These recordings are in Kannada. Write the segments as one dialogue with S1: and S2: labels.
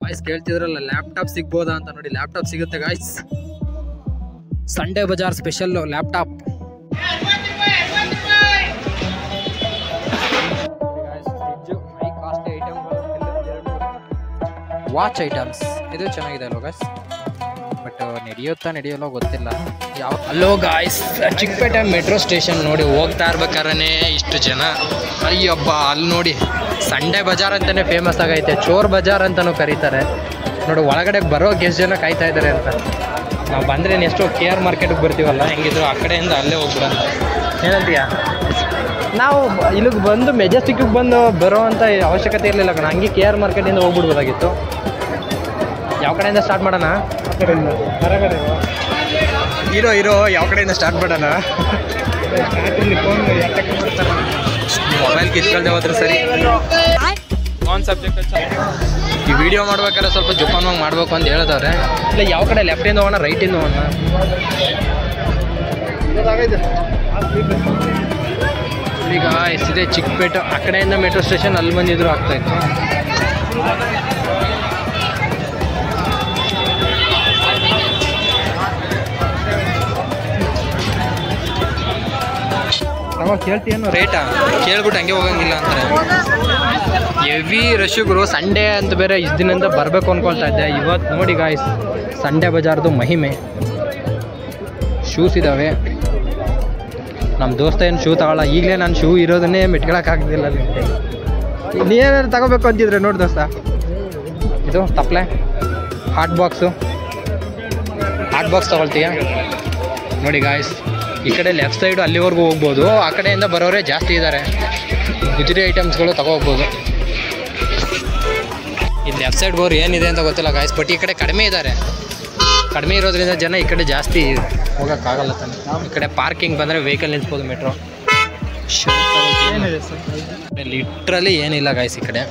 S1: ಗಾಯ್ಸ್ ಕೇಳ್ತಿದ್ರಲ್ಲ ಲ್ಯಾಪ್ಟಾಪ್ ಸಿಗ್ಬೋದಾ ಅಂತ, ನೋಡಿ ಲ್ಯಾಪ್ಟಾಪ್ ಸಿಗುತ್ತೆ guys. Sunday Bazaar special laptop. Watch items ಇದು ಚೆನ್ನಾಗಿದೆ ಅಲ್ವ ಗಾಯ್ಸ್, ಬಟ್ ನಡೆಯಲ್ಲ ಗೊತ್ತಿಲ್ಲ. ಅಲ್ಲೋ ಗಾಯ್ಸ್, ಚಿಕ್ಕಪೇಟೆ ಮೆಟ್ರೋ ಸ್ಟೇಷನ್ ನೋಡಿ ಹೋಗ್ತಾ ಇರ್ಬೇಕಾದ್ರೆ ಇಷ್ಟು ಜನ, ಅಯ್ಯಬ್ಬ ಅಲ್ಲಿ ನೋಡಿ ಸಂಡೇ ಬಜಾರ್ ಅಂತಾನೆ ಫೇಮಸ್ ಆಗೈತೆ, ಚೋರ್ ಬಜಾರ್ ಅಂತಾನೂ ಕರೀತಾರೆ ನೋಡಿ. ಒಳಗಡೆ ಬರೋಕೆ ಎಷ್ಟು ಜನ ಕಾಯ್ತಾ ಇದ್ದಾರೆ ಅಂತ. ನಾವು ಬಂದ್ರೆ ಎಷ್ಟೋ KR ಮಾರ್ಕೆಟ್ಗೆ ಬರ್ತೀವಲ್ಲ, ಹೆಂಗಿದ್ರು ಆ ಕಡೆಯಿಂದ ಅಲ್ಲೇ ಹೋಗ್ಬಿಡೋಣ. ಏನಂತೀಯ? ನಾವು ಇಲ್ಲಿಗೆ ಬಂದು ಮೆಜೆಸ್ಟಿಕ್ಗೆ ಬಂದು ಬರೋ ಅಂತ ಅವಶ್ಯಕತೆ ಇರಲಿಲ್ಲ ಕಣ, ಹಂಗೆ KR ಮಾರ್ಕೆಟಿಂದ ಹೋಗ್ಬಿಡ್ಬೋದಾಗಿತ್ತು. ಯಾವ ಕಡೆಯಿಂದ ಸ್ಟಾರ್ಟ್ ಮಾಡೋಣ? ಹೀರೋ ಯಾವ ಕಡೆಯಿಂದ ಸ್ಟಾರ್ಟ್ ಮಾಡೋಣ? ಮೊಬೈಲ್ ಕಿತ್ಕೊಳ್ದೆ ಹೋದ್ರೆ ಸರಿ. ಈ ವಿಡಿಯೋ ಮಾಡ್ಬೇಕಾದ್ರೆ ಸ್ವಲ್ಪ ಜೋಪಾನವಾಗಿ ಮಾಡ್ಬೇಕು ಅಂತ ಹೇಳಿದವ್ರೆ. ಇಲ್ಲ ಯಾವ ಕಡೆ ಲೆಫ್ಟಿಂದ ಹೋಗೋಣ ರೈಟಿಂದ ಹೋಗೋಣ? ಈಗ ಎಷ್ಟಿದೆ ಚಿಕ್ಕಪೇಟೆ, ಆ ಕಡೆಯಿಂದ ಮೆಟ್ರೋ ಸ್ಟೇಷನ್ ಅಲ್ಲಿ ಬಂದಿದ್ರು ಆಗ್ತಾಯಿತ್ತು. ಅವಾಗ ಕೇಳ್ತೀಯೇನು ರೇಟಾ? ಕೇಳ್ಬಿಟ್ಟು ಹಂಗೆ ಹೋಗಂಗಿಲ್ಲ ಅಂತಾರೆ. ಹೆವಿ ರಶ್ಗುರು. ಸಂಡೇ ಅಂತ ಬೇರೆ ಇಷ್ಟು ದಿನದಿಂದ ಬರಬೇಕು ಅಂದ್ಕೊಳ್ತಾ ಇದ್ದೆ. ಇವತ್ತು ನೋಡಿ ಗಾಯ್ಸ್, ಸಂಡೇ ಬಜಾರ್ದು ಮಹಿಮೆ. ಶೂಸ್ ಇದ್ದಾವೆ. ನಮ್ಮ ದೋಸ್ತ ಏನು ಶೂ ತಗೊಳ್ಳ, ಈಗಲೇ ನಾನು ಶೂ ಇರೋದನ್ನೇ ಮೆಟ್ಕೊಳಕ್ಕಾಗ್ದಿಲ್ಲ. ನೀನೇನಾದ್ರು ತಗೋಬೇಕು ಅಂತಿದ್ರೆ ನೋಡಿ ದೋಸ್ತ, ಇದು ತಪ್ಪಲೆ ಹಾಟ್ ಬಾಕ್ಸ್ ತಗೊಳ್ತೀಯ ನೋಡಿ ಗಾಯ್ಸ್. ಈ ಕಡೆ ಲೆಫ್ಟ್ ಸೈಡು ಅಲ್ಲಿವರೆಗೂ ಹೋಗ್ಬೋದು, ಆ ಕಡೆಯಿಂದ ಬರೋರೇ ಜಾಸ್ತಿ ಇದ್ದಾರೆ. ಗುಜರಿ ಐಟಮ್ಸ್ಗಳು ತಗೋಬೋದು. ಇಲ್ಲಿ ಲೆಫ್ಟ್ ಸೈಡ್ ಹೋಗಿ ಏನಿದೆ ಅಂತ ಗೊತ್ತಿಲ್ಲ ಗಾಯ್ಸ್, ಬಟ್ ಈ ಕಡೆ ಕಡಿಮೆ ಇದ್ದಾರೆ. ಕಡಿಮೆ ಇರೋದ್ರಿಂದ ಜನ ಈ ಕಡೆ ಜಾಸ್ತಿ ಹೋಗೋಕ್ಕಾಗಲ್ಲ ತಾನೆ. ಈ ಕಡೆ ಪಾರ್ಕಿಂಗ್ ಬಂದರೆ ವೆಹಿಕಲ್ ನಿಲ್ಲಿಸ್ಬೋದು. ಮೆಟ್ರೋ ಲಿಟ್ರಲಿ ಏನಿಲ್ಲ ಗಾಯ್ಸ್. ಈ ಕಡೆ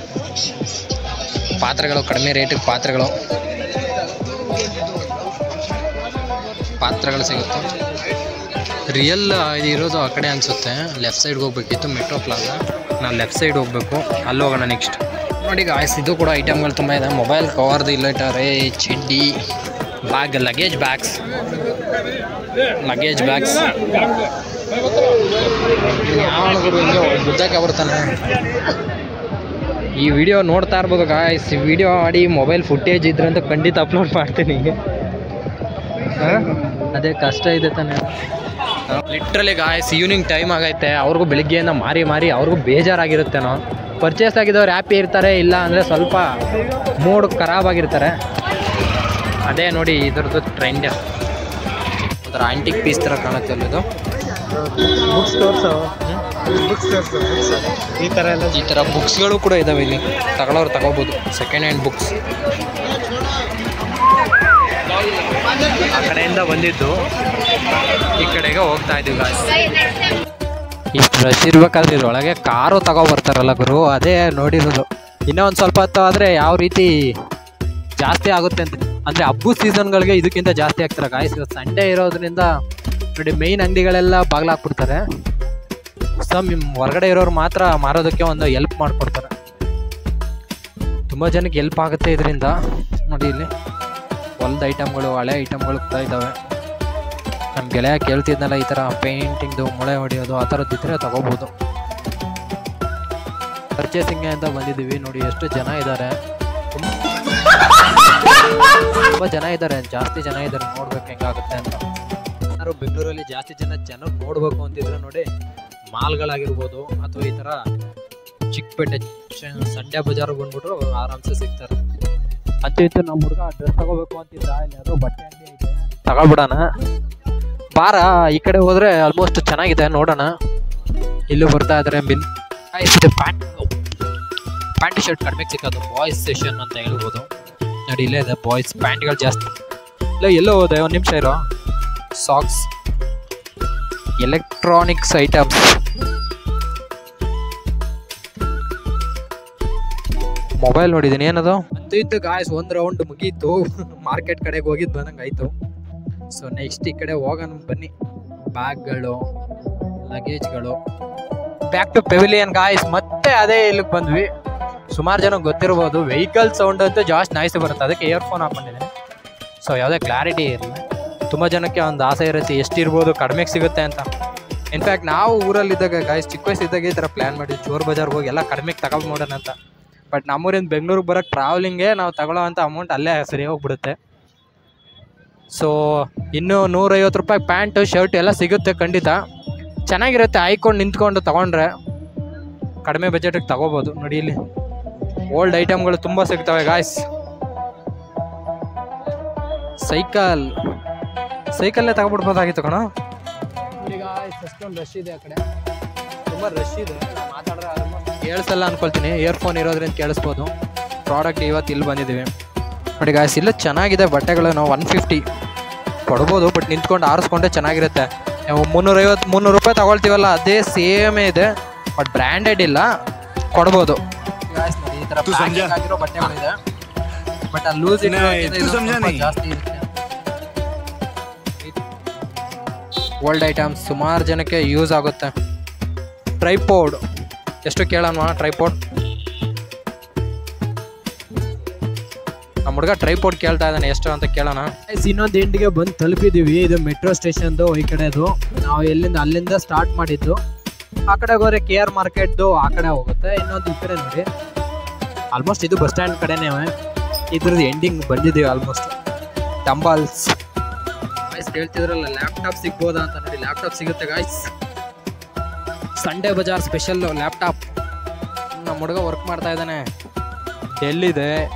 S1: ಪಾತ್ರೆಗಳು ಕಡಿಮೆ ರೇಟಿಗೆ ಪಾತ್ರೆಗಳು ಸಿಗುತ್ತೆ. ರಿಯಲ್ ಇದು ಇರೋದು ಆ ಕಡೆ ಅನಿಸುತ್ತೆ. ಲೆಫ್ಟ್ ಸೈಡ್ಗೆ ಹೋಗ್ಬೇಕಿತ್ತು ಮೆಟ್ರೋ ಪ್ಲಾಜಾ. ನಾನು ಲೆಫ್ಟ್ ಸೈಡ್ ಹೋಗಬೇಕು, ಅಲ್ಲಿ ಹೋಗೋಣ ನೆಕ್ಸ್ಟ್. ನೋಡಿ ಗಾಯ್ಸ್, ಇದು ಕೂಡ ಐಟಮ್ಗಳು ತುಂಬ ಇದೆ. ಮೊಬೈಲ್ ಕವರ್ದು ಇಲ್ಲೈಟಾರೆ, ಚಡ್ಡಿ, ಬ್ಯಾಗ್, ಲಗೇಜ್ ಬ್ಯಾಗ್ಸ್. ಯಾವನಿಗೂ ಗುದ್ದಕ್ಕೆ ಬರ್ತಾನೆ. ಈ ವಿಡಿಯೋ ನೋಡ್ತಾ ಇರ್ಬೋದು ಗಾಯ್ಸ್. ಈ ವಿಡಿಯೋ ಮಾಡಿ ಮೊಬೈಲ್ ಫುಟೇಜ್ ಇದ್ರಂತ ಖಂಡಿತ ಅಪ್ಲೋಡ್ ಮಾಡ್ತೀನಿ. ಅದೇ ಕಷ್ಟ ಇದೆ ತಾನೆ. ಲಿಟ್ರಲಿ ಗಾಯ್ಸ್, ಈವ್ನಿಂಗ್ ಟೈಮ್ ಆಗೈತೆ. ಅವ್ರಿಗೂ ಬೆಳಿಗ್ಗೆಯಿಂದ ಮಾರಿ ಅವ್ರಿಗೂ ಬೇಜಾರಾಗಿರುತ್ತೇನೋ. ಪರ್ಚೇಸ್ ಆಗಿದ್ದವ್ರು ಹ್ಯಾಪಿ ಇರ್ತಾರೆ, ಇಲ್ಲ ಅಂದರೆ ಸ್ವಲ್ಪ ಮೂಡ್ ಖರಾಬಾಗಿರ್ತಾರೆ. ಅದೇ ನೋಡಿ ಇದ್ರದ್ದು ಟ್ರೆಂಡ್. ಒಂಥರ ಆಂಟಿಕ್ ಪೀಸ್ ಥರ ಕಾಣುತ್ತೆ ಅಲ್ಲಿದು. ಈ ಥರ ಬುಕ್ಸ್ಗಳು ಕೂಡ ಇದ್ದಾವೆ ಇಲ್ಲಿ, ತಗೊಳ್ಳೋರು ತಗೋಬೋದು. Second hand books. ಆ ಕಡೆಯಿಂದ ಬಂದಿದ್ದು ಈ ಕಡೆಗೆ ಹೋಗ್ತಾ ಇದ್ದೀವಿ ಗಾಯ್ಸ್. ಇಷ್ಟು ರಶ್ ಇರ್ಬೇಕಾದ್ರೆ ಇದ್ರೊಳಗೆ ಕಾರು ತಗೊಬರ್ತಾರಲ್ಲ ಗುರು, ಅದೇ ನೋಡಿರೋದು. ಇನ್ನೂ ಒಂದು ಸ್ವಲ್ಪ ಹೊತ್ತು ಆದರೆ ಯಾವ ರೀತಿ ಜಾಸ್ತಿ ಆಗುತ್ತೆ ಅಂತ. ಅಂದರೆ ಹಬ್ಬದ ಸೀಸನ್ಗಳಿಗೆ ಇದಕ್ಕಿಂತ ಜಾಸ್ತಿ ಆಗ್ತಾರೆ ಗಾಯ್ಸ್. ಇವತ್ತು ಸಂಡೇ ಇರೋದ್ರಿಂದ ನೋಡಿ ಮೇಯ್ನ್ ಅಂಗಡಿಗಳೆಲ್ಲ ಬಾಗಿಲಾಕ್ಬಿಡ್ತಾರೆ. ಹೊರಗಡೆ ಇರೋರು ಮಾತ್ರ ಮಾರೋದಕ್ಕೆ ಒಂದು ಹೆಲ್ಪ್ ಮಾಡಿಕೊಡ್ತಾರೆ. ತುಂಬ ಜನಕ್ಕೆ ಹೆಲ್ಪ್ ಆಗುತ್ತೆ ಇದರಿಂದ. ನೋಡಿ ಇಲ್ಲಿ ಹೊಲದ ಐಟಮ್ಗಳು, ಹಳೆ ಐಟಮ್ಗಳು ಕೂಡ ಇದ್ದಾವೆ. ನಮ್ಮ ಗೆಳೆಯ ಕೇಳ್ತಿದ್ನಲ್ಲ, ಈ ಥರ ಪೇಂಟಿಂಗ್ದು, ಮೊಳೆ ಹೊಡೆಯೋದು ಆ ಥರದ್ದಿದ್ರೆ ತಗೋಬೋದು. ಪರ್ಚೇಸಿಂಗ್ಗೆ ಅಂತ ಬಂದಿದ್ದೀವಿ. ನೋಡಿ ಎಷ್ಟು ಜನ ಇದ್ದಾರೆ, ತುಂಬ ಜನ ಇದ್ದಾರೆ, ಜಾಸ್ತಿ ಜನ ಇದ್ದಾರೆ. ನೋಡ್ಬೇಕು ಹೆಂಗಾಗುತ್ತೆ ಅಂತ. ಯಾರು ಬೆಂಗಳೂರಲ್ಲಿ ಜಾಸ್ತಿ ಜನ ನೋಡ್ಬೇಕು ಅಂತಿದ್ರೆ ನೋಡಿ ಮಾಲ್ಗಳಾಗಿರ್ಬೋದು, ಅಥವಾ ಈ ಥರ ಚಿಕ್ಕಪೇಟೆ ಸಂಡೇ ಬಜಾರ್ ಬಂದ್ಬಿಟ್ರು ಆರಾಮ್ಸೆ ಸಿಗ್ತಾರೆ. ಅಂತಿತ್ತು ನಮ್ಮ ಹುಡುಗ ಡ್ರೆಸ್ ತಗೋಬೇಕು ಅಂತಿದ್ದ, ಇಲ್ಲಿ ಯಾವುದೋ ಬಟ್ಟೆ ಅಂಗಡಿ ಐತೆ, ತಗೊಳ್ಬಿಡೋಣ ಬಾರ. ಈ ಕಡೆ ಹೋದರೆ ಆಲ್ಮೋಸ್ಟ್ ಚೆನ್ನಾಗಿದೆ, ನೋಡೋಣ. ಇಲ್ಲೂ ಬರ್ತಾ ಇದ್ದಾರೆ. ಪ್ಯಾಂಟ್ ಶರ್ಟ್ ಕಡಿಮೆ ಸಿಕ್ಕೋದು, ಬಾಯ್ಸ್ ಸೆಷನ್ ಅಂತ ಹೇಳ್ಬೋದು. ನೋಡಿ ಇಲ್ಲೇ ಇದೆ ಬಾಯ್ಸ್ ಪ್ಯಾಂಟ್ಗಳು ಜಾಸ್ತಿ. ಇಲ್ಲ ಎಲ್ಲೋ ಹೋದೆ, ಒಂದು ನಿಮಿಷ ಇರೋ. ಸಾಕ್ಸ್, ಎಲೆಕ್ಟ್ರಾನಿಕ್ಸ್ ಐಟಮ್ಸ್, ಮೊಬೈಲ್ ನೋಡಿದ್ದೀನಿ. ಏನದು ಅಂತೂ ಇತ್ತು ಗಾಯ್ಸ್. ಒಂದು ರೌಂಡ್ ಮುಗೀತು, ಮಾರ್ಕೆಟ್ ಕಡೆಗೆ ಹೋಗಿದ್ದು ಬಂದಂಗೆ ಆಯಿತು. ಸೊ ನೆಕ್ಸ್ಟ್ ಈ ಕಡೆ ಹೋಗೋಣ ಬನ್ನಿ. ಬ್ಯಾಗ್ಗಳು, ಲಗೇಜ್ಗಳು, ಬ್ಯಾಕ್ ಟು ಪೆವಿಲಿಯನ್ ಗಾಯ್ಸ್. ಮತ್ತೆ ಅದೇ ಇಲ್ಲಿಗೆ ಬಂದ್ವಿ. ಸುಮಾರು ಜನ ಗೊತ್ತಿರ್ಬೋದು, ವೆಹಿಕಲ್ ಸೌಂಡ್ ಅಂತೂ ಜಾಸ್ತಿ ನಾಯ್ಸ್ ಬರುತ್ತೆ, ಅದಕ್ಕೆ ಇಯರ್ಫೋನ್ ಹಾಕೊಂಡಿದ್ದೀನಿ. ಸೊ ಯಾವುದೇ ಕ್ಲಾರಿಟಿ ಇರಲಿ. ತುಂಬ ಜನಕ್ಕೆ ಒಂದು ಆಸೆ ಇರುತ್ತೆ ಎಷ್ಟಿರ್ಬೋದು ಕಡಿಮೆಗೆ ಸಿಗುತ್ತೆ ಅಂತ. ಇನ್ಫ್ಯಾಕ್ಟ್ ನಾವು ಊರಲ್ಲಿದ್ದಾಗ ಗಾಯ್ಸ್ ಚಿಕ್ಕ ವಯಸ್ಸಿದ್ದಾಗ ಈ ಥರ ಪ್ಲ್ಯಾನ್ ಮಾಡಿದ್ವಿ, ಚೋರ್ ಬಜಾರ್ಗೆ ಹೋಗಿ ಎಲ್ಲ ಕಡಿಮೆಗೆ ತಗೊಳ್ಬೋಣ ಅಂತ. ಬಟ್ ನಮ್ಮೂರಿಂದ ಬೆಂಗಳೂರಿಗೆ ಬರೋಕ್ಕೆ ಟ್ರಾವೆಲಿಂಗೇ ನಾವು ತಗೊಳ್ಳೋ ಅಂಥ ಅಮೌಂಟ್ ಅಲ್ಲೇ ಸರಿ ಹೋಗ್ಬಿಡುತ್ತೆ. ಸೊ ಇನ್ನೂ 150 ರೂಪಾಯಿ ಪ್ಯಾಂಟು ಶರ್ಟ್ ಎಲ್ಲ ಸಿಗುತ್ತೆ ಖಂಡಿತ. ಚೆನ್ನಾಗಿರುತ್ತೆ, ಹಾಯ್ಕೊಂಡು ನಿಂತ್ಕೊಂಡು ತೊಗೊಂಡ್ರೆ ಕಡಿಮೆ ಬಜೆಟಿಗೆ ತಗೋಬೋದು. ನೋಡಿ ಇಲ್ಲಿ ಓಲ್ಡ್ ಐಟಮ್ಗಳು ತುಂಬ ಸಿಗ್ತವೆ ಗಾಯ್ಸ್. ಸೈಕಲ್ಲೇ ತಗೊಬಿಡ್ಬೋದಾಗಿತ್ತು ಕಣ. ನೋಡಿ ಗಾಯ್ಸ್ ಅಷ್ಟೊಂದು ರಶ್ ಇದೆ, ಆ ಕಡೆ ತುಂಬ ರಶ್ ಇದೆ. ಮಾತಾಡಿದ್ರೆ ಕೇಳಿಸಲ್ಲ ಅನ್ಕೊಳ್ತೀನಿ, ಇಯರ್ಫೋನ್ ಇರೋದ್ರಿಂದ ಕೇಳಿಸ್ಬೋದು. ಪ್ರಾಡಕ್ಟ್ ಇವತ್ತು ಇಲ್ಲಿ ಬಂದಿದ್ದೀವಿ. ನೋಡಿ ಗಾಯ್ಸ್ ಇಲ್ಲ ಚೆನ್ನಾಗಿದೆ ಬಟ್ಟೆಗಳು. ನಾವು 150 ಕೊಡ್ಬೋದು, ಬಟ್ ನಿಂತ್ಕೊಂಡು ಆರಿಸ್ಕೊಂಡೆ ಚೆನ್ನಾಗಿರುತ್ತೆ. ನಾವು 300 ರೂಪಾಯಿ ತಗೊಳ್ತೀವಲ್ಲ ಅದೇ ಸೇಮೇ ಇದೆ, ಬಟ್ ಬ್ರ್ಯಾಂಡೆಡ್ ಇಲ್ಲ, ಕೊಡ್ಬೋದು. ಈ ಥರ ಆಗಿರೋ ಬಟ್ಟೆಗಳಿದೆ, ಬಟ್ ಆ ಲೂಸ್ ಜಾಸ್ತಿ ಇರುತ್ತೆ. ಓಲ್ಡ್ ಐಟಮ್ಸ್ ಸುಮಾರು ಜನಕ್ಕೆ ಯೂಸ್ ಆಗುತ್ತೆ. ಟ್ರೈಪೋಡ್ ಎಷ್ಟು ಕೇಳೋಣ? ಟ್ರೈಪೋಡ್ ನಮ್ಮ ಹುಡುಗ ಟ್ರೈಪೋಡ್ ಕೇಳ್ತಾ ಇದ್ದಾನೆ, ಎಷ್ಟು ಅಂತ ಕೇಳೋಣ. ಇನ್ನೊಂದು ಎಂಡಿಗೆ ಬಂದು ತಲುಪಿದ್ದೀವಿ. ಇದು ಮೆಟ್ರೋ ಸ್ಟೇಷನ್ದು ಈ ಕಡೆದು. ನಾವು ಅಲ್ಲಿಂದ ಸ್ಟಾರ್ಟ್ ಮಾಡಿದ್ದು. ಆ ಕಡೆ ಹೋದ್ರೆ KR ಮಾರ್ಕೆಟ್ದು ಆ ಕಡೆ ಹೋಗುತ್ತೆ. ಇನ್ನೊಂದು ಈ ಕಡೆ ನೋಡಿ, ಆಲ್ಮೋಸ್ಟ್ ಇದು ಬಸ್ ಸ್ಟ್ಯಾಂಡ್ ಕಡೆನೇ ಇದ್ರದ್ದು ಎಂಡಿಂಗ್ ಬಂದಿದ್ದೀವಿ ಆಲ್ಮೋಸ್ಟ್. ಡಂಬಲ್ಸ್ ಗಾಯ್ಸ್ ಹೇಳ್ತಿದ್ರಲ್ಲ ಲ್ಯಾಪ್ಟಾಪ್ ಸಿಗ್ಬೋದಾ ಅಂತ. ನೋಡಿ ಲ್ಯಾಪ್ಟಾಪ್ ಸಿಗುತ್ತೆ guys. Sunday Bazaar special laptop. ನಮ್ಮ ಹುಡುಗ ವರ್ಕ್ ಮಾಡ್ತಾ ಇದ್ದಾನೆ. ಡೆಲ್ ಇದೆ,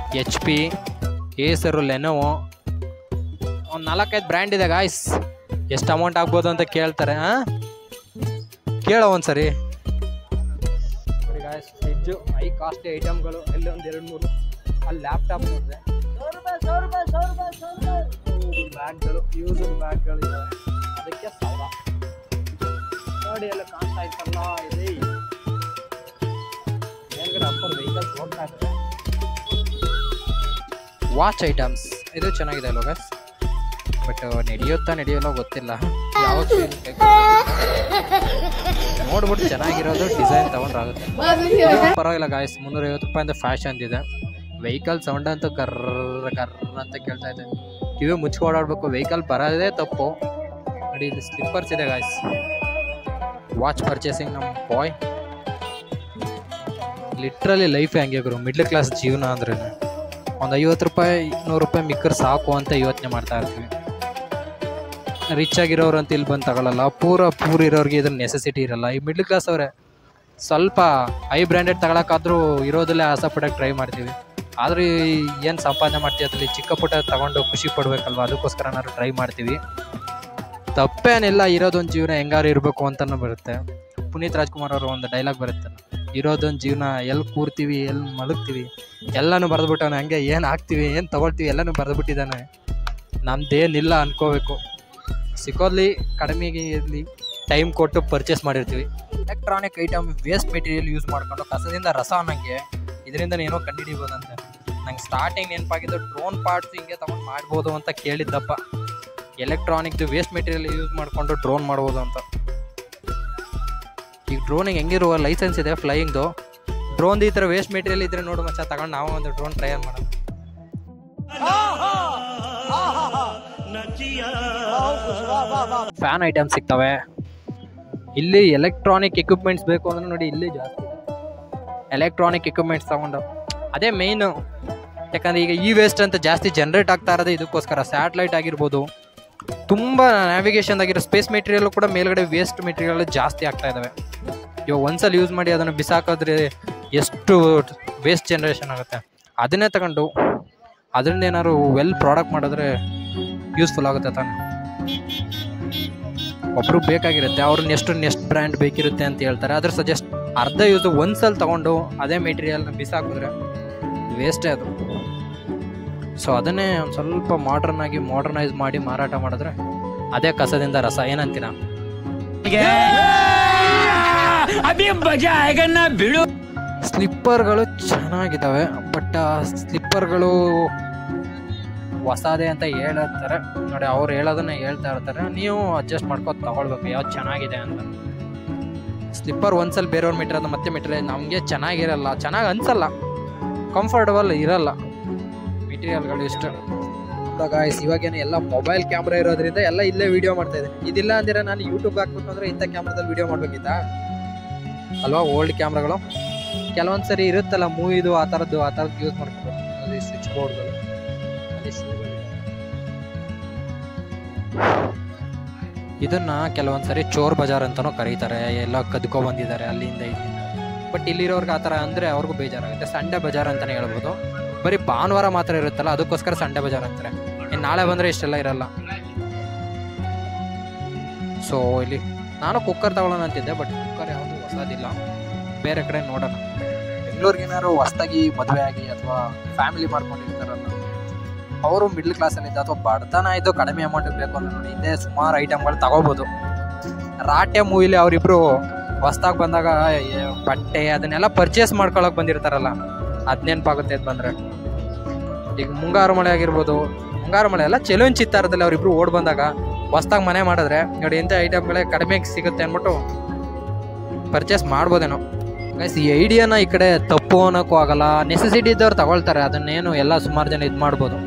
S1: HP, ಏಸರು, ಲೆನೋವೋ, ಒಂದು 4-5 ಬ್ರ್ಯಾಂಡ್ ಇದೆ ಗಾಯ್ಸ್. ಎಷ್ಟು ಅಮೌಂಟ್ ಆಗ್ಬೋದು ಅಂತ ಕೇಳ್ತಾರೆ. ಕೇಳೋ ಒಂದ್ಸರಿ. ನೋಡಿ ಗಾಯ್ಸ್ ಫ್ರಿಡ್ಜು, ಹೈ ಕಾಸ್ಟ್ಲಿ ಐಟಮ್ಗಳು. ಎಲ್ಲಿ ಒಂದು 2-3 ಅಲ್ಲಿ ಲ್ಯಾಪ್ಟಾಪ್ ನೋಡಿದೆ. ಬ್ಯಾಗ್ಗಳು, ಯೂಸ್ಡ್ ಬ್ಯಾಗ್ಗಳು ಇದ್ದಾವೆ, ಅದಕ್ಕೆ 1000. ನೋಡಿ ಎಲ್ಲ ಕಾಣ್ತಾ ಇತ್ತಲ್ಲ ಇದೆ ಮೇಲ್ಗಡೆ ಅಪ್ಪರ್ ವೆಹಿಕಲ್ಸ್ ಹೋಗ್ತಾ ಇದ್ದಾರೆ. ವಾಚ್ ಐಟಮ್ಸ್ ಇದು ಚೆನ್ನಾಗಿದೆ ಅಲ್ವ ಗಾಯ್ಸ್, ಬಟ್ ನಡೆಯೋಲ್ಲ ಗೊತ್ತಿಲ್ಲ. ಯಾವಾಗ ನೋಡ್ಬಿಟ್ಟು ಚೆನ್ನಾಗಿರೋದು ಡಿಸೈನ್ ತಗೊಂಡ್ರಾಗುತ್ತೆ. ಪರವಾಗಿಲ್ಲ ಗಾಯ್ಸ್. 350 ರೂಪಾಯಿಂದ ಫ್ಯಾಷನ್ ಇದೆ. ವೆಹಿಕಲ್ ಸೌಂಡ್ ಅಂತೂ ಕರ್ರ ಅಂತ ಕೇಳ್ತಾ ಇದೆ. ಕಿವಿ ಮುಚ್ಕೊಂಡು ಓಡಾಡ್ಬೇಕು, ವೆಹಿಕಲ್ ಬರೋದೇ ತಪ್ಪು. ನೋಡಿ ಇಲ್ಲಿ ಸ್ಲಿಪ್ಪರ್ಸ್ ಇದೆ ಗಾಯ್ಸ್. ವಾಚ್ ಪರ್ಚೇಸಿಂಗ್ ನಮ್ಮ ಬಾಯ್ ಲಿಟ್ರಲಿ ಲೈಫ್ ಹೆಂಗೆ ಗುರು. ಮಿಡ್ಲ್ ಕ್ಲಾಸ್ ಜೀವನ ಅಂದ್ರೆ ಒಂದು 50 ರೂಪಾಯಿ 100 ರೂಪಾಯಿ ಮಿಕ್ಕರ್ ಸಾಕು ಅಂತ ಯೋಚನೆ ಮಾಡ್ತಾ ಇರ್ತೀವಿ. ರಿಚ್ ಆಗಿರೋರು ಅಂತ ಇಲ್ಲಿ ಬಂದು ತಗೊಳ್ಳಲ್ಲ. ಪೂರ ಇರೋರಿಗೆ ಇದ್ರ ನೆಸೆಸಿಟಿ ಇರಲ್ಲ. ಈ ಮಿಡ್ಲ್ ಕ್ಲಾಸ್ ಅವರೇ ಸ್ವಲ್ಪ ಹೈ ಬ್ರ್ಯಾಂಡೆಡ್ ತಗೊಳಕ್ಕಾದ್ರೂ ಇರೋದಲ್ಲೇ ಆಸೆ ಪಡೋಕ್ಕೆ ಟ್ರೈ ಮಾಡ್ತೀವಿ. ಆದರೂ ಏನು ಸಂಪಾದನೆ ಮಾಡ್ತೀವಿ ಅದರಲ್ಲಿ ಚಿಕ್ಕ ಪುಟ್ಟ ತಗೊಂಡು ಖುಷಿ ಪಡ್ಬೇಕಲ್ವ, ಅದಕ್ಕೋಸ್ಕರ ನಾವು ಟ್ರೈ ಮಾಡ್ತೀವಿ. ತಪ್ಪೇನಿಲ್ಲ, ಇರೋದೊಂದು ಜೀವನ ಹೆಂಗಾರು ಇರಬೇಕು ಅಂತಲೂ ಬರುತ್ತೆ. ಪುನೀತ್ ರಾಜ್ಕುಮಾರ್ ಅವರು ಒಂದು ಡೈಲಾಗ್ ಬರುತ್ತೆ, ಇರೋದೊಂದು ಜೀವನ ಎಲ್ಲಿ ಕೂರ್ತೀವಿ ಎಲ್ಲಿ ಮಲಗ್ತೀವಿ ಎಲ್ಲನೂ ಬರೆದ್ಬಿಟ್ಟಾನೆ. ಹಂಗೆ ಏನು ಹಾಕ್ತೀವಿ ಏನು ತೊಗೊಳ್ತೀವಿ ಎಲ್ಲನೂ ಬರೆದ್ಬಿಟ್ಟಿದ್ದಾನೆ. ನಮ್ದೇನಿಲ್ಲ ಅನ್ಕೋಬೇಕು. ಸಿಕ್ಕೋದ್ಲಿ ಕಡಿಮೆಗೆ ಇರಲಿ ಟೈಮ್ ಕೊಟ್ಟು ಪರ್ಚೇಸ್ ಮಾಡಿರ್ತೀವಿ. Electronic item waste material use ಮಾಡ್ಕೊಂಡು ಕಸದಿಂದ ರಸ ಅನ್ನಂಗೆ ಇದರಿಂದ ಏನೋ ಕಂಡುಹಿಡಿಬೋದಂತೆ. ನಂಗೆ ಸ್ಟಾರ್ಟಿಂಗ್ ನೆನಪಾಗಿದ್ದು ಡ್ರೋನ್ ಪಾರ್ಟ್ಸ್ ಹಿಂಗೆ ತೊಗೊಂಡು ಮಾಡ್ಬೋದು ಅಂತ ಕೇಳಿದ್ದಪ್ಪ. ಎಲೆಕ್ಟ್ರಾನಿಕ್ದು ವೇಸ್ಟ್ ಮೆಟೀರಿಯಲ್ ಯೂಸ್ ಮಾಡಿಕೊಂಡು ಡ್ರೋನ್ ಮಾಡ್ಬೋದು ಅಂತ. ಈಗ ಡ್ರೋನಿಗೆ ಹೆಂಗಿರುವ ಲೈಸೆನ್ಸ್ ಇದೆ ಫ್ಲೈಯಿಂಗ್ದು. ಡ್ರೋನ್ದು ಈ ಥರ ವೇಸ್ಟ್ ಮೆಟೀರಿಯಲ್ ಇದ್ರೆ ನೋಡು ಮಚ್ಚ, ತಗೊಂಡು ನಾವು ಒಂದು ಡ್ರೋನ್ ಟ್ರಯಲ್ ಮಾಡೋಣ. ಫ್ಯಾನ್ ಐಟಮ್ಸ್ ಸಿಗ್ತವೆ ಇಲ್ಲಿ. ಎಲೆಕ್ಟ್ರಾನಿಕ್ ಎಕ್ವಿಪ್ಮೆಂಟ್ಸ್ ಬೇಕು ಅಂದ್ರೆ ನೋಡಿ ಇಲ್ಲಿ ಜಾಸ್ತಿ ಎಲೆಕ್ಟ್ರಾನಿಕ್ ಎಕ್ವಿಪ್ಮೆಂಟ್ಸ್ ತಗೊಂಡು ಅದೇ ಮೇಯ್ನು. ಯಾಕಂದರೆ ಈಗ ಈ ವೇಸ್ಟ್ ಅಂತ ಜಾಸ್ತಿ ಜನ್ರೇಟ್ ಆಗ್ತಾ ಇರೋದೇ ಇದಕ್ಕೋಸ್ಕರ. ಸ್ಯಾಟಲೈಟ್ ಆಗಿರ್ಬೋದು, ತುಂಬ ನ್ಯಾವಿಗೇಷನ್ ಆಗಿರೋ ಸ್ಪೇಸ್ ಮೆಟೀರಿಯಲ್ ಕೂಡ ಮೇಲ್ಗಡೆ ವೇಸ್ಟ್ ಮೆಟೀರಿಯಲ್ ಜಾಸ್ತಿ ಆಗ್ತಾ ಇದ್ದಾವೆ. ಇವಾಗ ಒಂದ್ಸಲ ಯೂಸ್ ಮಾಡಿ ಅದನ್ನು ಬಿಸಾಕಿದ್ರೆ ಎಷ್ಟು ವೇಸ್ಟ್ ಜನ್ರೇಷನ್ ಆಗುತ್ತೆ. ಅದನ್ನೇ ತಗೊಂಡು ಅದರಿಂದ ಏನಾದ್ರು ವೆಲ್ ಪ್ರಾಡಕ್ಟ್ ಮಾಡಿದ್ರೆ ಯೂಸ್ಫುಲ್ ಆಗುತ್ತೆ ತಾನೆ. ಒಬ್ರು ಬೇಕಾಗಿರುತ್ತೆ, ಅವ್ರನ್ನ ನೆಕ್ಸ್ಟ್ ಬ್ರ್ಯಾಂಡ್ ಬೇಕಿರುತ್ತೆ ಅಂತ ಹೇಳ್ತಾರೆ. ಅದ್ರ ಸಜೆಸ್ಟ್ ಅರ್ಧ ಯೂಸ್ ಒಂದ್ಸಲ ತಗೊಂಡು ಅದೇ ಮೆಟೀರಿಯಲ್ನ ಬಿಸಾಕಿದ್ರೆ ವೇಸ್ಟೇ ಅದು. ಸೊ ಅದನ್ನೇ ಒಂದು ಸ್ವಲ್ಪ ಮಾಡರ್ನೈಸ್ ಮಾಡಿ ಮಾರಾಟ ಮಾಡಿದ್ರೆ ಅದೇ ಕಸದಿಂದ ರಸ. ಏನಂತೀರಾ? ಸ್ಲಿಪ್ಪರ್ಗಳು ಚೆನ್ನಾಗಿದ್ದಾವೆ, ಬಟ್ ಸ್ಲಿಪ್ಪರ್ಗಳು ಹೊಸದೇ ಅಂತ ಹೇಳ್ತಾರೆ ನೋಡಿ. ಅವ್ರು ಹೇಳೋದನ್ನ ಹೇಳ್ತಾ ಇರ್ತಾರೆ, ನೀವು ಅಡ್ಜಸ್ಟ್ ಮಾಡ್ಕೊಂಡು ತಗೊಳ್ಬೇಕು ಯಾವ್ದು ಚೆನ್ನಾಗಿದೆ ಅಂತ. ಸ್ಲಿಪ್ಪರ್ ಒಂದ್ಸಲ ಬೇರೆಯವ್ರ ಮೆಟೀರಿಯಲ್ ಮತ್ತೆ ಮೆಟೀರಿಯಲ್ ನಮಗೆ ಚೆನ್ನಾಗಿರಲ್ಲ, ಚೆನ್ನಾಗಿ ಅನ್ಸಲ್ಲ. ಕಂಫರ್ಟಬಲ್ ಇರಲ್ಲ ಮೆಟೀರಿಯಲ್ಗಳು ಇಷ್ಟು. ಗಾಯ್ಸ್ ಇವಾಗೇನು ಎಲ್ಲ ಮೊಬೈಲ್ ಕ್ಯಾಮ್ರಾ ಇರೋದ್ರಿಂದ ಎಲ್ಲ ಇಲ್ಲೇ ವಿಡಿಯೋ ಮಾಡ್ತಾ ಇದ್ದೀನಿ. ಇದಿಲ್ಲ ಅಂದರೆ ನಾನು ಯೂಟ್ಯೂಬ್ ಹಾಕ್ಬೇಕು ಅಂದರೆ ಇಂಥ ಕ್ಯಾಮ್ರಾದಲ್ಲಿ ವಿಡಿಯೋ ಮಾಡಬೇಕಿತ್ತಾ ಅಲ್ವಾ? ಓಲ್ಡ್ ಕ್ಯಾಮ್ರಾಗಳು ಕೆಲವೊಂದು ಸರಿ ಇರುತ್ತಲ್ಲ ಮೂವಿದು ಆ ಥರದ್ದು ಯೂಸ್ ಮಾಡ್ಕೋಬೇಕು. ಅಲ್ಲಿ ಸ್ವಿಚ್ ಬೋರ್ಡ್ಗಳು, ಅಲ್ಲಿ ಇದನ್ನ ಕೆಲವೊಂದು ಸರಿ ಚೋರ್ ಬಜಾರ್ ಅಂತಲೂ ಕರೀತಾರೆ. ಎಲ್ಲ ಕದ್ಕೊ ಬಂದಿದ್ದಾರೆ ಅಲ್ಲಿಂದ ಇಲ್ಲಿಂದ. ಬಟ್ ಇಲ್ಲಿರೋರ್ಗೆ ಆ ಥರ ಅಂದರೆ ಅವ್ರಿಗೂ ಬೇಜಾರಾಗುತ್ತೆ. ಸಂಡೆ ಬಜಾರ್ ಅಂತಲೇ ಹೇಳ್ಬೋದು. ಬರೀ ಭಾನುವಾರ ಮಾತ್ರ ಇರುತ್ತಲ್ಲ, ಅದಕ್ಕೋಸ್ಕರ ಸಂಡೆ ಬಜಾರ್ ಅಂತಾರೆ. ಇನ್ನು ನಾಳೆ ಬಂದರೆ ಇಷ್ಟೆಲ್ಲ ಇರಲ್ಲ. ಸೊ ಇಲ್ಲಿ ನಾನು ಕುಕ್ಕರ್ ತಗೊಳ್ಳೋಣ ಅಂತಿದ್ದೆ, ಬಟ್ ಕುಕ್ಕರ್ ಯಾವುದು ಹೊಸದಿಲ್ಲ. ಬೇರೆ ಕಡೆ ನೋಡೋಣ. ಬೆಂಗಳೂರಿಗೇನಾದ್ರು ಹೊಸದಾಗಿ ಮದುವೆ ಆಗಿ ಅಥವಾ ಫ್ಯಾಮಿಲಿ ಮಾಡ್ಕೊಂಡಿರ್ತಾರಲ್ಲ, ಅವರು ಮಿಡ್ಲ್ ಕ್ಲಾಸಲ್ಲಿದ್ದ ಅಥವಾ ಬಡತನ ಇದ್ದು ಕಡಿಮೆ ಅಮೌಂಟ್ ಬೇಕು ಅಂತ ನೋಡಿ ಹಿಂದೆ ಸುಮಾರು ಐಟಮ್ಗಳು ತಗೋಬೋದು. ರಾಟೆ ಮೂವಿಲಿ ಅವರಿಬ್ರು ಹೊಸ್ದಾಗಿ ಬಂದಾಗ ಬಟ್ಟೆ ಅದನ್ನೆಲ್ಲ ಪರ್ಚೇಸ್ ಮಾಡ್ಕೊಳಕ್ ಬಂದಿರ್ತಾರಲ್ಲ, ಅದ್ ನೆನಪಾಗುತ್ತೆ ಅದು ಬಂದ್ರೆ. ಈಗ ಮುಂಗಾರು ಮಳೆ ಆಗಿರ್ಬೋದು, ಮುಂಗಾರು ಮಳೆ ಎಲ್ಲ ಚೆಲುವಿನ ಚಿತ್ತಾರದಲ್ಲಿ ಅವರಿಬ್ರು ಓಡ್ ಬಂದಾಗ ಹೊಸ್ದಾಗಿ ಮನೆ ಮಾಡಿದ್ರೆ ನೋಡಿ ಇಂಥ ಐಟಮ್ಗಳೇ ಕಡಿಮೆಗೆ ಸಿಗುತ್ತೆ ಅಂದ್ಬಿಟ್ಟು ಪರ್ಚೇಸ್ ಮಾಡ್ಬೋದೇನೋ. ಗೈಸ್ ಈ ಐಡಿಯಾನ ಈ ಕಡೆ ತಪ್ಪು ಅನ್ನೋಕ್ಕೂ ಆಗಲ್ಲ. ನೆಸೆಸಿಟಿ ಇದ್ದವ್ರು ತಗೊಳ್ತಾರೆ, ಅದನ್ನೇನು ಎಲ್ಲ ಸುಮಾರು ಜನ ಇದು ಮಾಡ್ಬೋದು.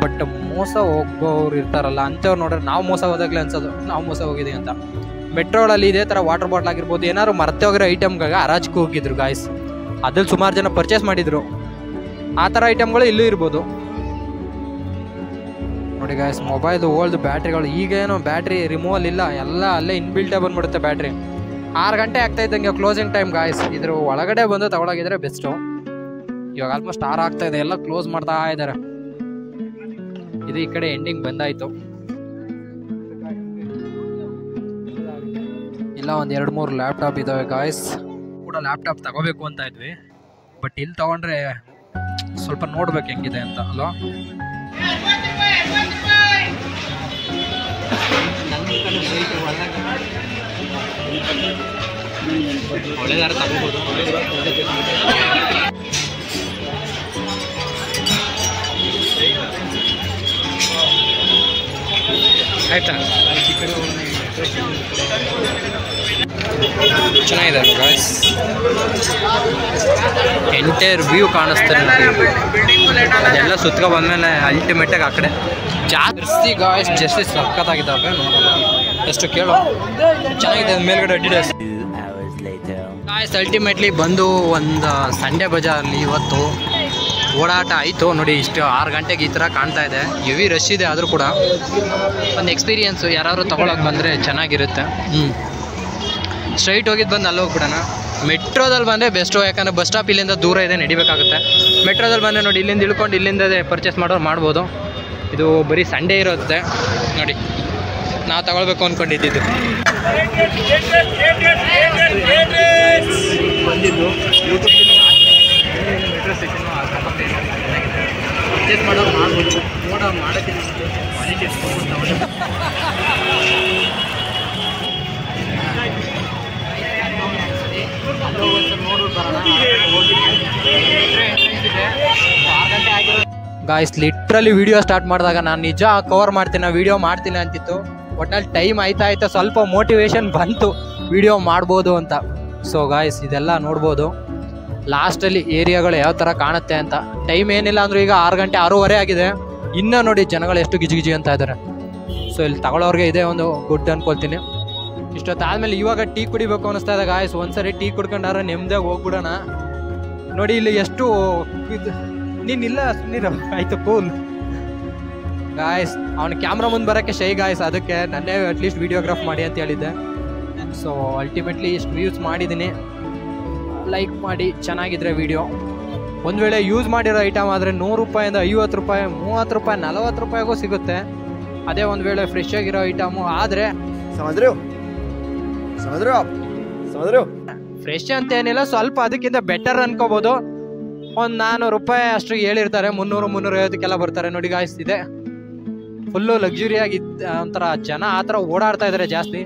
S1: ಬಟ್ ಮೋಸ ಹೋಗೋರು ಇರ್ತಾರಲ್ಲ, ಅಂಥವ್ರು ನೋಡ್ರೆ ನಾವು ಮೋಸ ಹೋದಾಗಲೇ ಅನ್ಸೋದು ನಾವು ಮೋಸ ಹೋಗಿದ್ದೀವಿ ಅಂತ. ಮೆಟ್ರೋಗಳಲ್ಲಿ ಇದೇ ಥರ ವಾಟರ್ ಬಾಟ್ಲ್ ಆಗಿರ್ಬೋದು, ಏನಾದ್ರು ಮರ್ತೆ ಹೋಗಿರೋ ಐಟಮ್ಗಳಿಗೆ ಹರಾಜಿಗೆ ಹೋಗಿದ್ರು ಗಾಯ್ಸ್. ಅದ್ರಲ್ಲಿ ಸುಮಾರು ಜನ ಪರ್ಚೇಸ್ ಮಾಡಿದ್ರು. ಆ ಥರ ಐಟಮ್ಗಳು ಇಲ್ಲೂ ಇರ್ಬೋದು ನೋಡಿ ಗಾಯ್ಸ್. ಮೊಬೈಲ್ ಓಲ್ಡ್ ಬ್ಯಾಟ್ರಿಗಳು ಈಗೇನು ಬ್ಯಾಟ್ರಿ ರಿಮೂವಲ್ ಇಲ್ಲ, ಎಲ್ಲ ಅಲ್ಲೇ ಇನ್ಬಿಲ್ಟೇ ಬಂದ್ಬಿಡುತ್ತೆ ಬ್ಯಾಟ್ರಿ. 6 ಗಂಟೆ ಆಗ್ತಾ ಇದ್ದಂಗೆ ಕ್ಲೋಸಿಂಗ್ ಟೈಮ್ ಗಾಯ್ಸ್. ಇದ್ರ ಒಳಗಡೆ ಬಂದು ತಗೊಳಗಿದ್ರೆ ಬೆಸ್ಟು. ಇವಾಗ ಆಲ್ಮೋಸ್ಟ್ 6 ಆಗ್ತಾ ಇದೆ, ಎಲ್ಲ ಕ್ಲೋಸ್ ಮಾಡ್ತಾ ಇದ್ದಾರೆ. ಇದು ಈ ಕಡೆ ಎಂಡಿಂಗ್ ಬಂದಾಯ್ತು. ಇಲ್ಲ ಒಂದು 2-3 ಲ್ಯಾಪ್ಟಾಪ್ ಇದಾವೆ ಗಾಯ್ಸ್. ಕೂಡ ಲ್ಯಾಪ್ಟಾಪ್ ತಗೋಬೇಕು ಅಂತ ಇದ್ವಿ, ಬಟ್ ಇಲ್ಲಿ ತಗೊಂಡ್ರೆ ಸ್ವಲ್ಪ ನೋಡ್ಬೇಕು ಹೆಂಗಿದೆ ಅಂತ ಅಲ್ವಾ. ಒಳ್ಳೆದಾರ ತಗೋಬೋದು ಆಯ್ತಾ. ಚೆನ್ನಾಗಿದೆ ಗಾಯ್ಸ್, ಎಂಟೈರ್ ವ್ಯೂ ಕಾಣಿಸ್ತಾರೆ. ಅದೆಲ್ಲ ಸುತ್ಕೊ ಬಂದಮೇಲೆ ಅಲ್ಟಿಮೇಟಾಗಿ ಆ ಕಡೆ ಜಾಸ್ತಿ ಗಾಯ್ಸ್ ಜಸ್ತಿ ಸಕ್ಕತ್ತಾಗಿದ್ದಾವೆ. ನೋಡೋಣ ಎಷ್ಟು ಕೇಳೋ ಚೆನ್ನಾಗಿದೆ ಮೇಲ್ಗಡೆ ಅಡ್ಡಿಡಾಸ್ ಗಾಯ್ಸ್. ಅಲ್ಟಿಮೇಟ್ಲಿ ಬಂದು ಒಂದು ಸಂಡೇ ಬಜಾರಲ್ಲಿ ಇವತ್ತು ಓಡಾಟ ಆಯಿತು ನೋಡಿ. ಇಷ್ಟು 6 ಗಂಟೆಗೆ ಈ ಥರ ಕಾಣ್ತಾ ಇದೆ. ಹೆವಿ ರಶ್ ಇದೆ, ಆದರೂ ಕೂಡ ಒಂದು ಎಕ್ಸ್ಪೀರಿಯನ್ಸು. ಯಾರಾದರೂ ತೊಗೊಳಕ್ಕೆ ಬಂದರೆ ಚೆನ್ನಾಗಿರುತ್ತೆ. ಸ್ಟ್ರೈಟ್ ಹೋಗಿದ್ದು ಬಂದು ಅಲ್ಲಿ ಹೋಗ್ಬಿಡೋಣ. ಮೆಟ್ರೋದಲ್ಲಿ ಬಂದರೆ ಬೆಸ್ಟು, ಯಾಕಂದರೆ ಬಸ್ ಸ್ಟಾಪ್ ಇಲ್ಲಿಂದ ದೂರ ಇದೆ, ನಡಿಬೇಕಾಗುತ್ತೆ. ಮೆಟ್ರೋದಲ್ಲಿ ಬಂದರೆ ನೋಡಿ ಇಲ್ಲಿಂದ ಇಳ್ಕೊಂಡು ಇಲ್ಲಿಂದದೇ ಪರ್ಚೇಸ್ ಮಾಡೋರು ಮಾಡ್ಬೋದು. ಇದು ಬರೀ ಸಂಡೇ ಇರುತ್ತೆ ನೋಡಿ, ನಾವು ತಗೊಳ್ಬೇಕು ಅಂದ್ಕೊಂಡಿದ್ದು. ಬಂದಿದ್ದು ಮೆಟ್ರೋ ಸ್ಟೇಷನು ಪರ್ಚೇಸ್ ಮಾಡೋರು ಮಾಡ್ಬೋದು. ಮಾಡೋಕ್ಕೆ quality guys. Literally video start ಮಾಡಿದಾಗ ನಾನು ನಿಜ ಕವರ್ ಮಾಡ್ತೀನಿ, ವಿಡಿಯೋ ಮಾಡ್ತೀನಿ ಅಂತಿತ್ತು. ಒಟ್ನಲ್ಲಿ ಟೈಮ್ ಆಯ್ತಾ ಸ್ವಲ್ಪ ಮೋಟಿವೇಶನ್ ಬಂತು ವಿಡಿಯೋ ಮಾಡ್ಬೋದು ಅಂತ. ಸೊ ಗಾಯ್ಸ್ ಇದೆಲ್ಲ ನೋಡ್ಬೋದು ಲಾಸ್ಟಲ್ಲಿ ಏರಿಯಾಗಳು ಯಾವ ಥರ ಕಾಣುತ್ತೆ ಅಂತ. ಟೈಮ್ ಏನಿಲ್ಲ ಅಂದರೂ ಈಗ 6 ಗಂಟೆ 6:15 ಆಗಿದೆ. ಇನ್ನೂ ನೋಡಿ ಜನಗಳು ಎಷ್ಟು ಗಿಜಿ ಅಂತ ಇದ್ದಾರೆ. ಸೊ ಇಲ್ಲಿ ತಗೊಳ್ಳೋರಿಗೆ ಇದೆ ಒಂದು ಗುಡ್ ಅನ್ಕೊಳ್ತೀನಿ. ಇಷ್ಟೊತ್ತಾದ್ಮೇಲೆ ಇವಾಗ ಟೀ ಕುಡಿಬೇಕು ಅನ್ನಿಸ್ತಾ ಇದೆ ಗಾಯ್ಸ್. ಒಂದ್ಸರಿ ಟೀ ಕುಡ್ಕೊಂಡಾರ ನೆಮ್ಮದಿಯಾಗಿ ಹೋಗ್ಬಿಡೋಣ. ನೋಡಿ ಇಲ್ಲಿ ಎಷ್ಟು ಇದು ನೀನಿಲ್ಲ ಸುಮ್ಮನಿರ ಆಯ್ತು ಕೂಲ್ ಗಾಯ್ಸ್. ಅವ್ನು ಕ್ಯಾಮ್ರಾ ಮುಂದೆ ಬರೋಕ್ಕೆ ಶೈ ಗಾಯ್ಸ್, ಅದಕ್ಕೆ ನನ್ನೇ ಅಟ್ಲೀಸ್ಟ್ ವಿಡಿಯೋಗ್ರಾಫ್ ಮಾಡಿ ಅಂತ ಹೇಳಿದ್ದೆ. ಸೊ ಅಲ್ಟಿಮೇಟ್ಲಿ ಇಷ್ಟು ವ್ಯೂಸ್ ಮಾಡಿದ್ದೀನಿ. ಲೈಕ್ ಮಾಡಿ ಚೆನ್ನಾಗಿದ್ರೆ ವಿಡಿಯೋ. ಒಂದು ವೇಳೆ ಯೂಸ್ ಮಾಡಿರೋ ಐಟಮ್ ಆದರೆ 100 ರೂಪಾಯಿಂದ 50 ರೂಪಾಯಿ 30 ರೂಪಾಯಿ 40 ರೂಪಾಯಿಗೂ ಸಿಗುತ್ತೆ. ಅದೇ ಒಂದು ವೇಳೆ ಫ್ರೆಶ್ ಆಗಿರೋ ಐಟಮು ಆದರೆ ಫ್ರೆಶ್ ಅಂತ ಏನಿಲ್ಲ, ಸ್ವಲ್ಪ ಅದಕ್ಕಿಂತ ಬೆಟರ್ ಅನ್ಕೋಬೋದು. ಒಂದು 400 ರೂಪಾಯಿ ಅಷ್ಟು ಹೇಳಿರ್ತಾರೆ, 300-350ಕ್ಕೆಲ್ಲ ಬರ್ತಾರೆ ನೋಡಿ ಗಾಯ್ಸ್. ಇದೆ ಫುಲ್ಲು ಲಕ್ಸುರಿಯಾಗಿ ಒಂಥರ ಜನ ಆ ಥರ ಓಡಾಡ್ತಾ ಇದ್ದಾರೆ ಜಾಸ್ತಿ.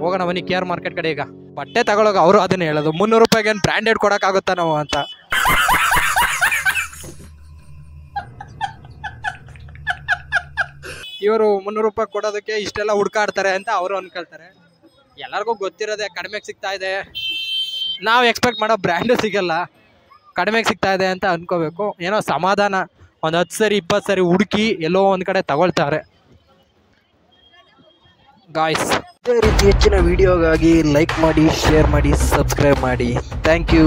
S1: ಹೋಗೋಣ ಬನ್ನಿ KR ಮಾರ್ಕೆಟ್ ಕಡೆ. ಈಗ ಬಟ್ಟೆ ತಗೊಳಗ ಅವರು ಅದನ್ನ ಹೇಳೋದು 300 ರೂಪಾಯಿಗೆ ಏನು ಬ್ರ್ಯಾಂಡೆಡ್ ಕೊಡೋಕ್ಕಾಗುತ್ತಾ ನಾವು ಅಂತ. ಇವರು 300 ರೂಪಾಯಿ ಕೊಡೋದಕ್ಕೆ ಇಷ್ಟೆಲ್ಲ ಹುಡ್ಕಾಡ್ತಾರೆ ಅಂತ ಅವರು ಅನ್ಕೊಳ್ತಾರೆ. ಎಲ್ಲರಿಗೂ ಗೊತ್ತಿರೋದೆ ಕಡಿಮೆಗೆ ಸಿಗ್ತಾ ಇದೆ, ನಾವು ಎಕ್ಸ್ಪೆಕ್ಟ್ ಮಾಡೋ ಬ್ರ್ಯಾಂಡು ಸಿಗಲ್ಲ. ಕಡಿಮೆಗೆ ಸಿಗ್ತಾ ಇದೆ ಅಂತ ಅನ್ಕೋಬೇಕು. ಏನೋ ಸಮಾಧಾನ ಒಂದು 10 ಸರಿ 20 ಸರಿ ಹುಡುಕಿ ಎಲ್ಲೋ ಒಂದು ಕಡೆ ತಗೊಳ್ತಾರೆ ಗಾಯ್ಸ್. ಇದೇ ರೀತಿ ಹೆಚ್ಚಿನ ವಿಡಿಯೋಗಾಗಿ ಲೈಕ್ ಮಾಡಿ, ಶೇರ್ ಮಾಡಿ, ಸಬ್ಸ್ಕ್ರೈಬ್ ಮಾಡಿ. Thank you.